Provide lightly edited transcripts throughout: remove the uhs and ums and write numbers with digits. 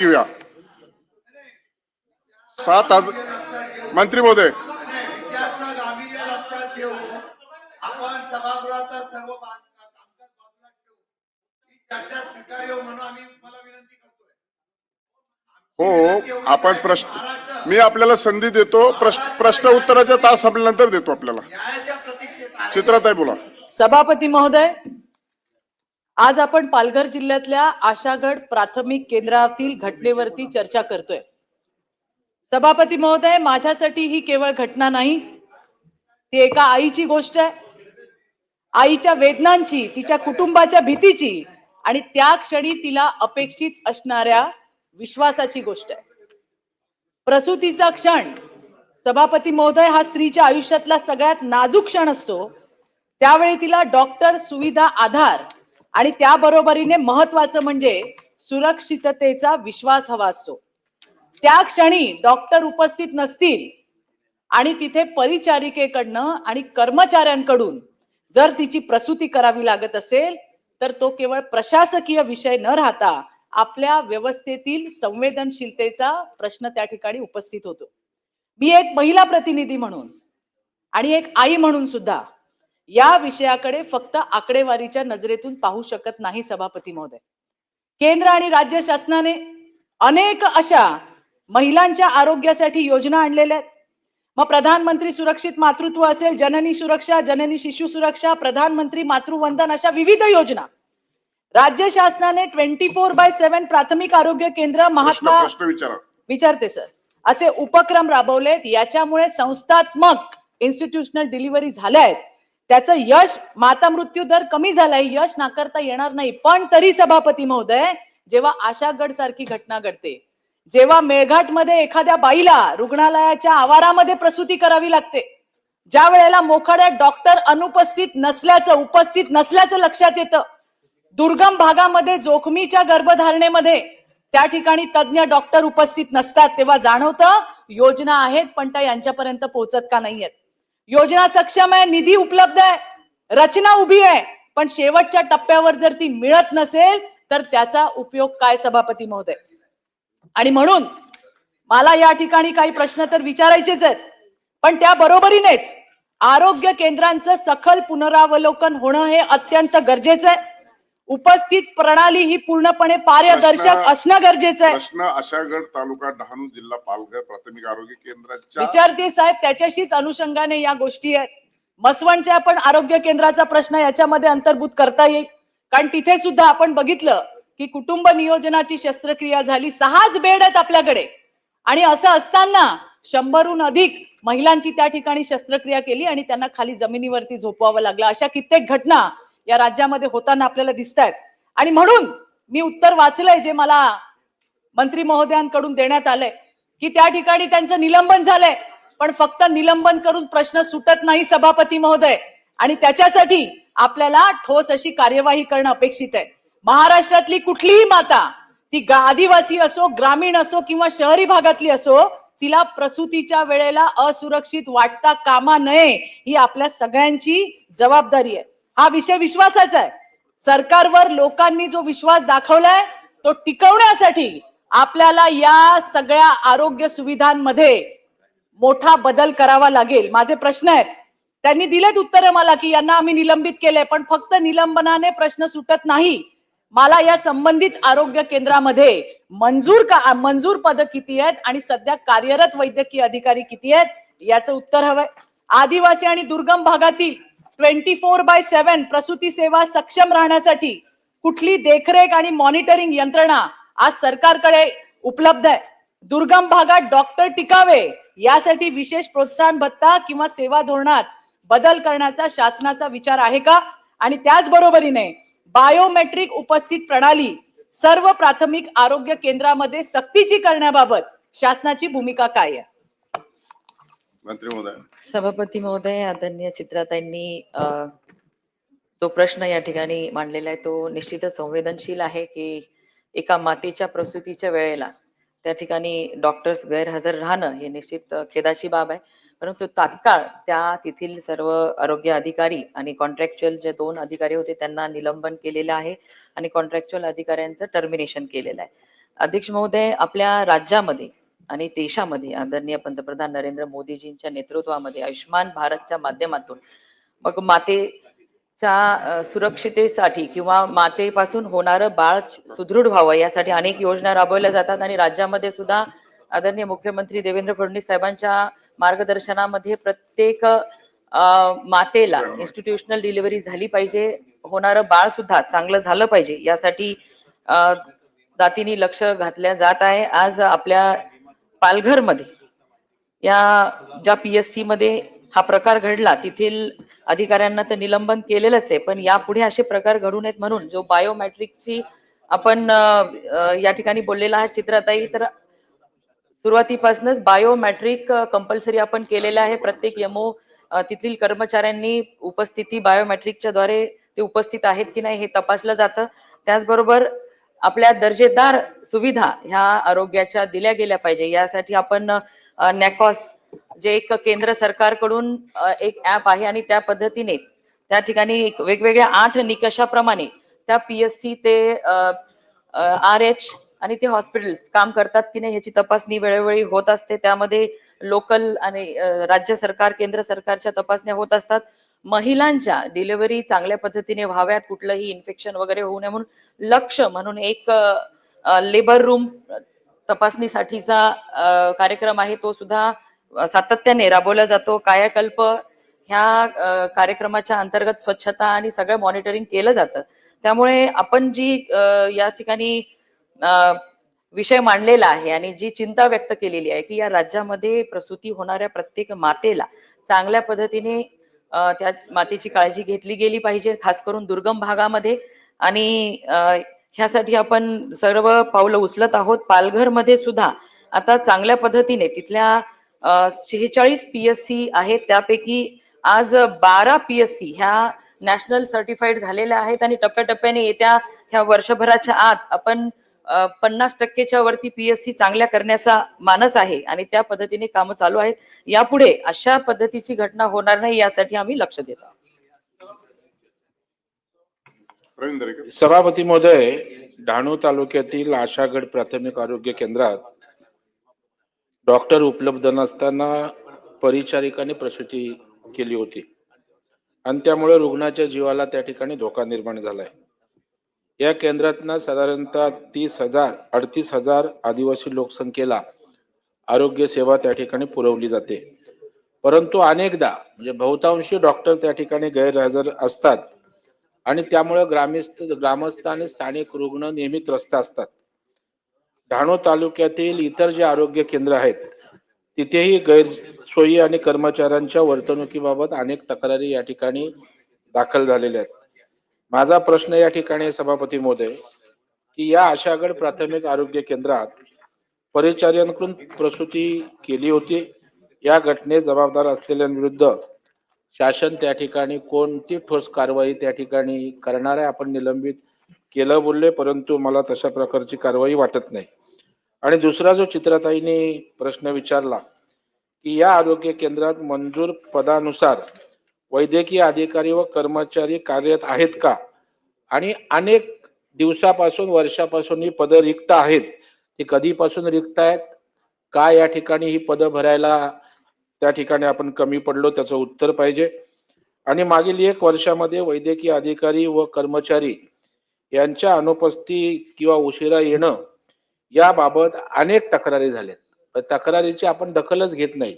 घेऊया. 7,000 मंत्री महोदय, विषयाचं गांभीर्य लक्षात घेऊन आपण सभागृहाचा सर्व कामकाज बाजूला ठेवू ही चर्चा स्वीकारावी म्हणून आम्ही मला विनंती करतोय. हो आपण प्रश्न मी आपल्याला संधी देतो. प्रश्न उत्तराचा तास संपल्यानंतर देतो आपल्याला. न्यायाच्या प्रतीक्षेत चित्राताई बोला. सभापती महोदय, आज आपण पालघर जिल्ह्यातल्या आशागड प्राथमिक केंद्रातील घटनेवरती चर्चा करतोय. सभापती महोदय, माझ्यासाठी ही केवळ घटना नाही, ती एका आईची गोष्ट आहे. आईच्या वेदनांची, तिच्या कुटुंबाच्या भीतीची आणि त्या क्षणी तिला अपेक्षित असणाऱ्या विश्वासाची गोष्ट आहे. प्रसूतीचा क्षण सभापती महोदय हा स्त्रीच्या आयुष्यातला सगळ्यात नाजूक क्षण असतो. त्यावेळी तिला डॉक्टर, सुविधा, आधार आणि त्याबरोबरीने महत्वाचं म्हणजे सुरक्षिततेचा विश्वास हवा असतो. त्या क्षणी डॉक्टर उपस्थित नसतील आणि तिथे परिचारिकेकडनं आणि कर्मचाऱ्यांकडून जर तिची प्रसूती करावी लागत असेल तर तो केवळ प्रशासकीय विषय न राहता आपल्या व्यवस्थेतील संवेदनशीलतेचा प्रश्न त्या ठिकाणी उपस्थित होतो. मी एक महिला प्रतिनिधी म्हणून आणि एक आई म्हणून सुद्धा या विषयाकडे फक्त आकडेवारीच्या नजरेतून पाहू शकत नाही. सभापती महोदय, केंद्र आणि राज्य शासनाने अनेक अशा महिलांच्या आरोग्यासाठी योजना आणलेल्या आहेत. मग प्रधानमंत्री सुरक्षित मातृत्व असेल, जननी सुरक्षा, जननी शिशु सुरक्षा, प्रधानमंत्री मातृवंदन, अशा विविध योजना राज्य शासनाने 24/7 प्राथमिक आरोग्य केंद्र, महात्मा विचारते सर, असे उपक्रम राबवलेत. याच्यामुळे संस्थात्मक इन्स्टिट्यूशनल डिलिव्हरी झाल्या आहेत. त्याचं यश, माता मृत्यू दर कमी झालाय, यश नाकारता येणार नाही. पण तरी सभापती महोदय, जेव्हा आशागड सारखी घटना घडते, जेव्हा मेळघाट मध्ये एखाद्या बाईला रुग्णालयाच्या आवारामध्ये प्रसूती करावी लागते, ज्या वेळेला मोखाड्यात डॉक्टर उपस्थित नसल्याचं लक्षात येतं, दुर्गम भागामध्ये जोखमीच्या गर्भधारणेमध्ये त्या ठिकाणी तज्ञ डॉक्टर उपस्थित नसतात, तेव्हा जाणवतं योजना आहेत पण त्या यांच्यापर्यंत पोहोचत का नाहीयेत. योजना सक्षम आहे, निधी उपलब्ध आहे, रचना उभी आहे, पण शेवटच्या टप्प्यावर जर ती मिळत नसेल तर त्याचा उपयोग काय सभापती महोदय. आणि म्हणून मला या ठिकाणी काही प्रश्न तर विचारायचेच आहेत, पण त्या बरोबरीनेच आरोग्य केंद्रांचं सखोल पुनरावलोकन होणं हे अत्यंत गरजेचं आहे. उपस्थित प्रणाली ही पूर्णपणे पारदर्शक असणं गरजेचं आहे. प्रश्न आशागड तालुका, डहाणू जिल्हा, पालघर प्राथमिक आरोग्य केंद्राच्या विचारते साहेब, त्याच्याशीच अनुषंगाने या गोष्टी आहेत. मसवणच्या पण आरोग्य केंद्राचा प्रश्न याच्यामध्ये अंतर्भूत करता येईल, कारण तिथे सुद्धा आपण बघितलं की कुटुंब नियोजनाची शस्त्रक्रिया झाली, 6च बेड आहेत आपल्याकडे, आणि असं असताना 100हून अधिक महिलांची त्या ठिकाणी शस्त्रक्रिया केली आणि त्यांना खाली जमिनीवरती झोपवावं लागलं. अशा कित्येक घटना या राज्यामध्ये होताना आपल्याला दिसत आहेत. आणि म्हणून मी उत्तर वाचलंय जे मला मंत्री महोदयांकडून देण्यात आलंय की त्या ठिकाणी त्यांचं निलंबन झालंय, पण फक्त निलंबन करून प्रश्न सुटत नाही सभापती महोदय, आणि त्याच्यासाठी आपल्याला ठोस अशी कार्यवाही करणं अपेक्षित आहे. महाराष्ट्रातली कुठलीही माता, ती आदिवासी असो, ग्रामीण असो किंवा शहरी भागातली असो, तिला प्रसूतीच्या वेळेला असुरक्षित वाटता कामा नये, ही आपल्या सगळ्यांची जबाबदारी आहे. हा विषय विश्वासाचा आहे. सरकारवर लोकांनी जो विश्वास दाखवलाय तो टिकवण्यासाठी आपल्याला या सगळ्या आरोग्य सुविधांमध्ये मोठा बदल करावा लागेल. माझे प्रश्न आहेत, त्यांनी दिलेत उत्तर मला की यांना आम्ही निलंबित केले, पण फक्त निलंबनाने प्रश्न सुटत नाही. मला या संबंधित आरोग्य केंद्रामध्ये मंजूर पद किती आहेत आणि सध्या कार्यरत वैद्यकीय अधिकारी किती आहेत याचं उत्तर हवंय. आदिवासी आणि दुर्गम भागातील 24/7 प्रसूती सेवा सक्षम राहण्यासाठी कुठली देखरेख आणि मॉनिटरिंग यंत्रणा आज सरकारकडे उपलब्ध आहे? दुर्गम भागात डॉक्टर टिकावे यासाठी विशेष प्रोत्साहन भत्ता किंवा सेवा धोरणात बदल करण्याचा शासनाचा विचार आहे का? आणि त्याचबरोबरीने बायोमेट्रिक उपस्थित प्रणाली सर्व प्राथमिक आरोग्य केंद्रामध्ये सक्तीची करण्याबाबत शासनाची भूमिका काय आहे? मंत्री महोदय. सभापती महोदय, आदरणीय चित्राताईंनी तो प्रश्न या ठिकाणी मांडलेला आहे तो निश्चितच संवेदनशील आहे की एका मातेच्या प्रसूतीच्या वेळेला त्या ठिकाणी डॉक्टर्स गैरहजर राहणं हे निश्चित खेदाची बाब आहे. परंतु तात्काळ त्या तेथील सर्व आरोग्य अधिकारी आणि कॉन्ट्रॅक्च्युअल जे 2 अधिकारी होते त्यांना निलंबन केलेलं आहे आणि कॉन्ट्रॅक्च्युअल अधिकाऱ्यांचं टर्मिनेशन केलेलं आहे. अध्यक्ष महोदय, आपल्या राज्यामध्ये आणि देशामध्ये आदरणीय पंतप्रधान नरेंद्र मोदीजींच्या नेतृत्वामध्ये आयुष्यमान भारतच्या माध्यमातून मग मातेच्या सुरक्षितेसाठी किंवा मातेपासून होणारं बाळ सुदृढ व्हावं यासाठी अनेक योजना राबवल्या जातात आणि राज्यामध्ये सुद्धा आदरणीय मुख्यमंत्री देवेंद्र फडणवीस साहेबांच्या मार्गदर्शनामध्ये प्रत्येक मातेला इन्स्टिट्यूशनल डिलिव्हरी झाली पाहिजे, होणारं बाळ सुद्धा चांगलं झालं पाहिजे यासाठी जातीने लक्ष घातल्या जात आहे. आज आपल्या पालघरमध्ये या ज्या PSC मध्ये हा प्रकार घडला तेथील अधिकाऱ्यांना तर निलंबन केलेलंच आहे, पण यापुढे असे प्रकार घडू नयेत म्हणून जो बायोमेट्रिकची आपण या ठिकाणी बोललेला आहे चित्राताई, तर सुरुवातीपासूनच बायोमेट्रिक कंपल्सरी आपण केलेलं आहे. प्रत्येक यमो तिथील कर्मचाऱ्यांनी उपस्थिती बायोमेट्रिकच्या द्वारे ते उपस्थित आहेत की नाही हे तपासलं जातं. त्याचबरोबर आपल्या दर्जेदार सुविधा ह्या आरोग्याच्या दिल्या गेल्या पाहिजे यासाठी आपण नॅकॉस जे एक केंद्र सरकारकडून एक ऍप आहे आणि त्या पद्धतीने त्या ठिकाणी वेगवेगळ्या 8 निकषाप्रमाणे त्या PSC ते RH आणि ते हॉस्पिटल्स काम करतात की नाही ह्याची तपासणी वेळोवेळी होत असते. त्यामध्ये लोकल आणि राज्य सरकार केंद्र सरकारच्या तपासण्या होत असतात. महिलांच्या डिलिव्हरी चांगल्या पद्धतीने व्हाव्यात, कुठलंही इन्फेक्शन वगैरे होऊ नये म्हणून लक्ष म्हणून एक लेबर रूम तपासणीसाठीचा कार्यक्रम आहे, तो सुद्धा सातत्याने राबवला जातो. कायाकल्प ह्या कार्यक्रमाच्या अंतर्गत स्वच्छता आणि सगळं मॉनिटरिंग केलं जातं. त्यामुळे आपण जी या ठिकाणी विषय मांडलेला आहे आणि जी चिंता व्यक्त केलेली आहे की या राज्यामध्ये प्रसूती होणाऱ्या प्रत्येक मातेला चांगल्या पद्धतीने त्या मातेची काळजी घेतली गेली पाहिजे, खास करून दुर्गम भागामध्ये. आणि ह्यासाठी आपण सर्व पावलं उचलत आहोत. पालघरमध्ये सुद्धा आता चांगल्या पद्धतीने तिथल्या 46 PSC आहेत, त्यापैकी आज 12 PSC ह्या नॅशनल सर्टिफाईड झालेल्या आहेत आणि टप्प्याटप्प्याने येत्या ह्या वर्षभराच्या आत आपण 50% वरती PSC चांगल्या करण्याचा मानस आहे आणि त्या पद्धतीने कामं चालू आहेत. यापुढे अशा पद्धतीची घटना होणार नाही यासाठी आम्ही लक्ष देतो. सभापती महोदय, डहाणू तालुक्यातील आशागड प्राथमिक आरोग्य केंद्रात डॉक्टर उपलब्ध नसताना परिचारिकांनी प्रसूती केली होती आणि त्यामुळे रुग्णाच्या जीवाला त्या ठिकाणी धोका निर्माण झालाय. या केंद्रातनं साधारणतः 38,000 आदिवासी लोकसंख्येला आरोग्य सेवा त्या ठिकाणी पुरवली जाते, परंतु अनेकदा म्हणजे बहुतांशी डॉक्टर त्या ठिकाणी गैरहजर असतात आणि त्यामुळे ग्रामस्थ आणि स्थानिक रुग्ण नेहमी त्रस्त असतात. डहाणू तालुक्यातील इतर जे आरोग्य केंद्र आहेत तिथेही गैरसोयी आणि कर्मचाऱ्यांच्या वर्तणुकीबाबत अनेक तक्रारी या ठिकाणी दाखल झालेल्या आहेत. माझा प्रश्न या ठिकाणी सभापती महोदय की या आशागड प्राथमिक आरोग्य केंद्रात परिचारिकांकडून प्रसूती केली होती, या घटनेस जबाबदार असलेल्यांविरुद्ध शासन त्या ठिकाणी कोणती ठोस कारवाई त्या ठिकाणी करणार आहे? आपण निलंबित केलं बोलले, परंतु मला तशा प्रकारची कारवाई वाटत नाही. आणि दुसरा जो चित्राताईने प्रश्न विचारला की या आरोग्य केंद्रात मंजूर पदानुसार वैद्यकीय अधिकारी व कर्मचारी कार्यरत आहेत का, आणि अनेक दिवसापासून वर्षापासून ही पदं रिक्त आहेत, ती कधीपासून रिक्त आहेत का, या ठिकाणी ही पदं भरायला त्या ठिकाणी आपण कमी पडलो त्याचं उत्तर पाहिजे. आणि मागील 1 वर्षामध्ये वैद्यकीय अधिकारी व कर्मचारी यांच्या अनुपस्थिती किंवा उशिरा येणं याबाबत अनेक तक्रारी झाल्यात, तक्रारीची आपण दखलच घेत नाही.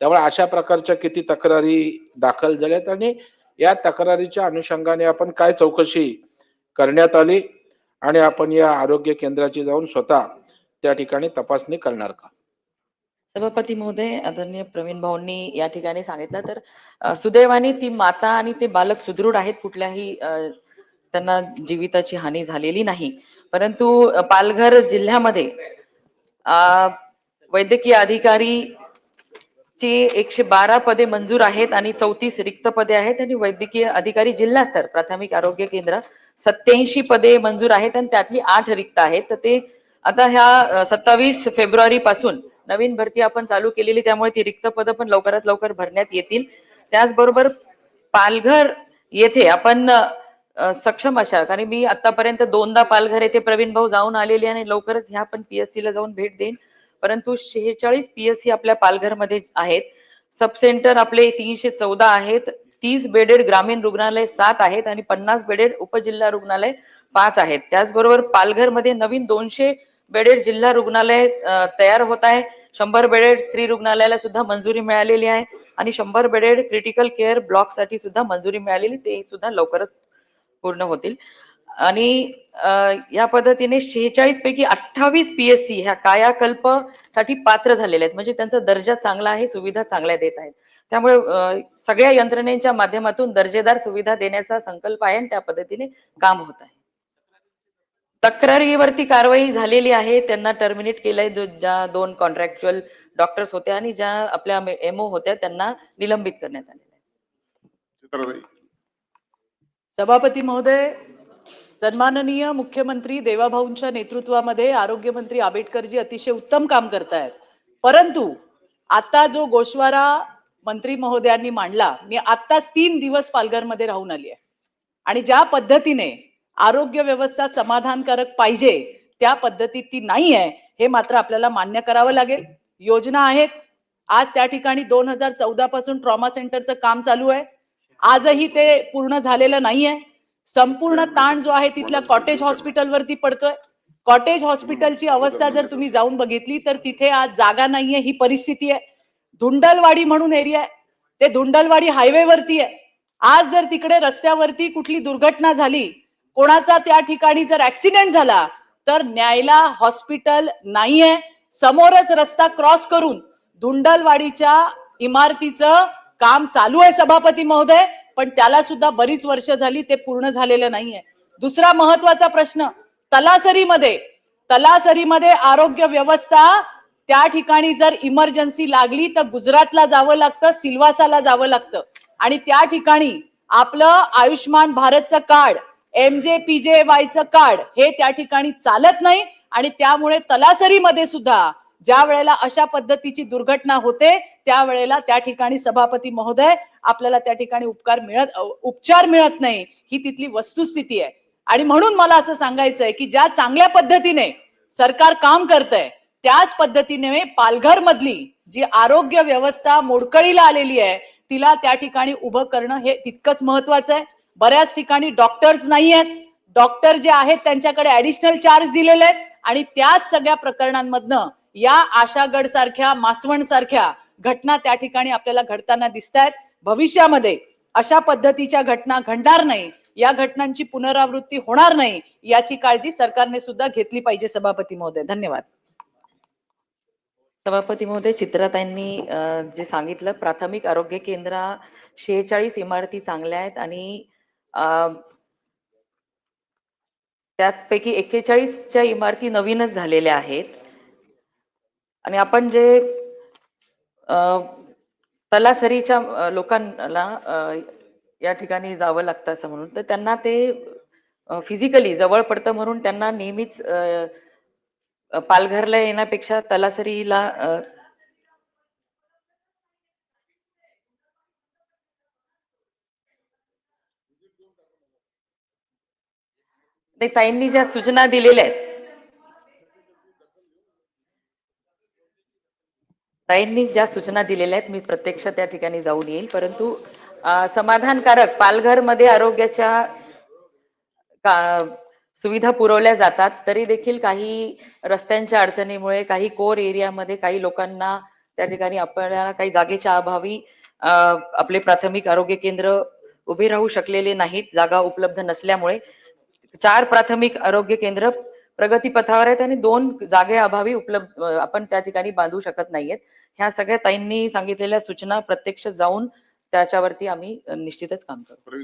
त्यामुळे अशा प्रकारच्या किती तक्रारी दाखल झाल्यात आणि या तक्रारीच्या अनुषंगाने आपण काय चौकशी करण्यात आली आणि आपण या आरोग्य केंद्राची जाऊन स्वतः त्या ठिकाणी तपासणी करणार का? सभापती महोदय, आदरणीय प्रवीण भाऊंनी या ठिकाणी सांगितलं, तर सुदैवाने ती माता आणि ते बालक सुदृढ आहेत, कुठल्याही त्यांना जीविताची हानी झालेली नाही. परंतु पालघर जिल्ह्यामध्ये वैद्यकीय अधिकारी ची 112 पदे मंजूर आहेत आणि 34 रिक्त पदे आहेत आणि वैद्यकीय अधिकारी जिल्हास्तर प्राथमिक आरोग्य केंद्र 87 पदे मंजूर आहेत आणि त्यातली 8 रिक्त आहेत. तर ते आता ह्या 27 फेब्रुवारी पासून नवीन भरती आपण चालू केलेली, त्यामुळे ती रिक्त पदं पण लवकरात लवकर भरण्यात येतील. त्याचबरोबर पालघर येथे आपण सक्षम अशा, कारण मी आतापर्यंत 2दा पालघर येथे प्रवीण भाऊ जाऊन आलेले आणि लवकरच ह्या पण PSC ला जाऊन भेट देईन. परंतु 46 PSC आपल्या पालघरमध्ये आहेत. सब सेंटर आपले 314 आहेत. 30 बेडेड ग्रामीण रुग्णालय 7 आहेत आणि 50 बेडेड उपजिल्हा रुग्णालय 5 आहेत. त्याचबरोबर पालघरमध्ये नवीन 200 बेडेड जिल्हा रुग्णालय तयार होत आहे. 100 बेडेड स्त्री रुग्णालयाला सुद्धा मंजुरी मिळालेली आहे आणि 100 बेडेड क्रिटिकल केअर ब्लॉक साठी सुद्धा मंजुरी मिळालेली, ते सुद्धा लवकरच पूर्ण होतील. आणि या पद्धतीने 46 पैकी 28 PSC ह्या कायाकल्प साठी पात्र झालेले आहेत, म्हणजे त्यांचा दर्जा चांगला आहे, सुविधा चांगल्या देत आहेत. त्यामुळे सगळ्या यंत्रणेच्या माध्यमातून दर्जेदार सुविधा देण्याचा संकल्प आहे आणि त्या पद्धतीने काम होत आहे. तक्रारीवरती कारवाई झालेली आहे, त्यांना टर्मिनेट केलंय. ज्या 2 कॉन्ट्रॅक्च्युअल डॉक्टर्स होत्या आणि ज्या आपल्या MO होत्या त्यांना निलंबित करण्यात आलेलं आहे. चित्राताई. सभापती महोदय, सन्माननीय मुख्यमंत्री देवाभाऊंच्या नेतृत्वामध्ये आरोग्यमंत्री आंबेडकरजी अतिशय उत्तम काम करतायत. परंतु आता जो गोषवारा मंत्री महोदयांनी मांडला, मी आत्ताच 3 दिवस पालघरमध्ये राहून आली आहे आणि ज्या पद्धतीने आरोग्य व्यवस्था समाधानकारक पाहिजे त्या पद्धतीत ती नाही आहे, हे मात्र आपल्याला मान्य करावं लागेल. योजना आहेत. आज त्या ठिकाणी 2014 पासून ट्रॉमा सेंटरचं काम चालू आहे. आजही ते पूर्ण झालेलं नाहीये. संपूर्ण ताण जो आहे तिथल्या कॉटेज हॉस्पिटलवरती पडतोय. कॉटेज हॉस्पिटलची अवस्था जर तुम्ही जाऊन बघितली तर तिथे आज जागा नाहीये, ही परिस्थिती आहे. धुंडलवाडी म्हणून एरिया आहे, ते धुंडलवाडी हायवेवरती आहे. आज जर तिकडे रस्त्यावरती कुठली दुर्घटना झाली, कोणाचा त्या ठिकाणी जर ऍक्सिडेंट झाला तर न्यायला हॉस्पिटल नाहीये. समोरच रस्ता क्रॉस करून धुंडलवाडीच्या इमारतीचं काम चालू आहे सभापती महोदय, पण त्याला सुद्धा बरीच वर्ष झाली, ते पूर्ण झालेलं नाहीये. दुसरा महत्वाचा प्रश्न, तलासरीमध्ये आरोग्य व्यवस्था, त्या ठिकाणी जर इमर्जन्सी लागली तर गुजरातला जावं लागतं, सिल्वासाला जावं लागतं आणि त्या ठिकाणी आपलं आयुष्मान भारतचं कार्ड, MJPJYचं कार्ड हे त्या ठिकाणी चालत नाही आणि त्यामुळे तलासरीमध्ये सुद्धा ज्या वेळेला अशा पद्धतीची दुर्घटना होते त्यावेळेला त्या ठिकाणी सभापती महोदय आपल्याला त्या ठिकाणी उपचार मिळत नाही, ही तिथली वस्तुस्थिती आहे. आणि म्हणून मला असं सांगायचंय की ज्या चांगल्या पद्धतीने सरकार काम करतंय त्याच पद्धतीने पालघर मधली जी आरोग्य व्यवस्था मोडकळीला आलेली आहे तिला त्या ठिकाणी उभं करणं हे तितकंच महत्वाचं आहे. बऱ्याच ठिकाणी डॉक्टर्स नाही आहेत, डॉक्टर जे आहेत त्यांच्याकडे ऍडिशनल चार्ज दिलेले आहेत आणि त्याच सगळ्या प्रकरणांमधनं या आशागड सारख्या, मासवण सारख्या घटना त्या ठिकाणी आपल्याला घडताना दिसत आहेत. भविष्यामध्ये अशा पद्धतीच्या घटना घडणार नाही, या घटनांची पुनरावृत्ती होणार नाही, याची काळजी सरकारने सुद्धा घेतली पाहिजे. सभापती महोदय, धन्यवाद. सभापती महोदय, चित्राताईंनी जे सांगितलं, प्राथमिक आरोग्य केंद्र 46 इमारती चांगल्या आहेत आणि त्यापैकी 41च्या इमारती नवीनच झालेल्या आहेत. आणि आपण जे तलासरीच्या लोकांना या ठिकाणी जावं लागतं असं म्हणून, तर त्यांना ते फिजिकली जवळ पडतं म्हणून त्यांना नेहमीच पालघरला येण्यापेक्षा तलासरीला ताईंनी ज्या सूचना दिलेल्या आहेत, ताईंनी ज्या सूचना दिलेल्या आहेत, मी प्रत्यक्ष त्या ठिकाणी जाऊन येईल. परंतु समाधानकारक पालघरमध्ये आरोग्याच्या सुविधा पुरवल्या जातात, तरी देखील काही रस्त्यांच्या अडचणीमुळे, काही कोर एरियामध्ये काही लोकांना त्या ठिकाणी आपल्याला काही जागेच्या अभावी आपले प्राथमिक आरोग्य केंद्र उभे राहू शकलेले नाहीत, जागा उपलब्ध नसल्यामुळे. 4 प्राथमिक आरोग्य केंद्र प्रगतीपथावर आहेत आणि 2 जागे अभावी उपलब्ध आपण त्या ठिकाणी बांधू शकत नाहीयेत. ह्या सगळ्या ताईंनी सांगितलेल्या सूचना प्रत्यक्ष जाऊन त्याच्यावरती आम्ही निश्चितच काम करू.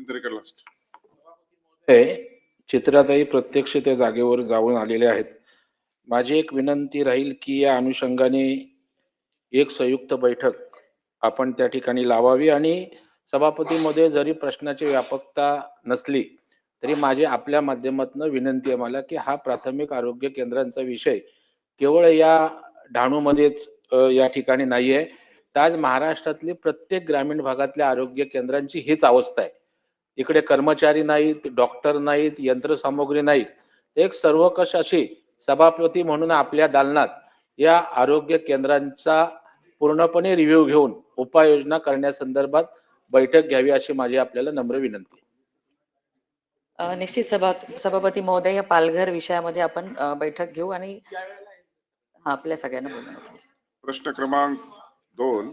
चित्राताई प्रत्यक्ष त्या जागेवर जाऊन आलेले आहेत. माझी एक विनंती राहील की या अनुषंगाने एक संयुक्त बैठक आपण त्या ठिकाणी लावावी आणि सभापतीमध्ये जरी प्रश्नाची व्यापकता नसली तरी माझी आपल्या माध्यमातून विनंती आहे मला की हा प्राथमिक आरोग्य केंद्रांचा विषय केवळ या डहाणूमध्येच या ठिकाणी नाहीये, तर आज महाराष्ट्रातली प्रत्येक ग्रामीण भागातल्या आरोग्य केंद्रांची हीच अवस्था आहे. इकडे कर्मचारी नाहीत, डॉक्टर नाहीत, यंत्रसामुग्री नाहीत. एक सर्वकष अशी सभापती म्हणून आपल्या दालनात या आरोग्य केंद्रांचा पूर्णपणे रिव्ह्यू घेऊन उपाययोजना करण्यासंदर्भात बैठक घ्यावी अशी माझी आपल्याला नम्र विनंती आहे. निश्चित सभापती महोदय, या पालघर विषयामध्ये आपण बैठक घेऊ आणि आपल्या सगळ्यांना बोलू. प्रश्न क्रमांक 2